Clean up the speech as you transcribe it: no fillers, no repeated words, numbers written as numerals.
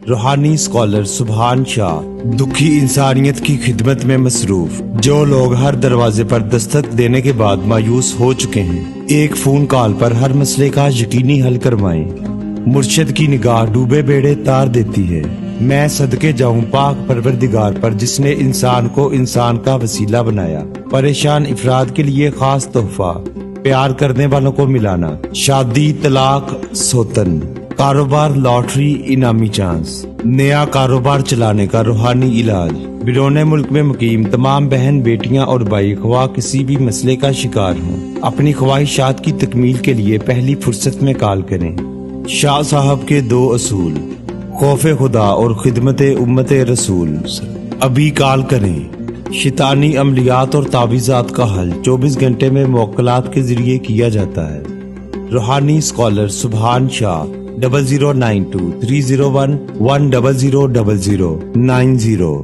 روحانی اسکالر سبحان شاہ دکھی انسانیت کی خدمت میں مصروف، جو لوگ ہر دروازے پر دستک دینے کے بعد مایوس ہو چکے ہیں، ایک فون کال پر ہر مسئلے کا یقینی حل کروائیں۔ مرشد کی نگاہ ڈوبے بیڑے تار دیتی ہے۔ میں صدقے جاؤں پاک پروردگار پر جس نے انسان کو انسان کا وسیلہ بنایا۔ پریشان افراد کے لیے خاص تحفہ، پیار کرنے والوں کو ملانا، شادی، طلاق، سوتن، کاروبار، لاٹری، انعامی چانس، نیا کاروبار چلانے کا روحانی علاج۔ بیرون ملک میں مقیم تمام بہن بیٹیاں اور بھائی خواہ کسی بھی مسئلے کا شکار ہوں، اپنی خواہشات کی تکمیل کے لیے پہلی فرصت میں کال کریں۔ شاہ صاحب کے 2 اصول، خوف خدا اور خدمت امت رسول۔ ابھی کال کریں۔ شیطانی عملیات اور تعویذات کا حل 24 گھنٹے میں موکلات کے ذریعے کیا جاتا ہے۔ روحانی اسکالر سبحان شاہ 0092 301 10000 90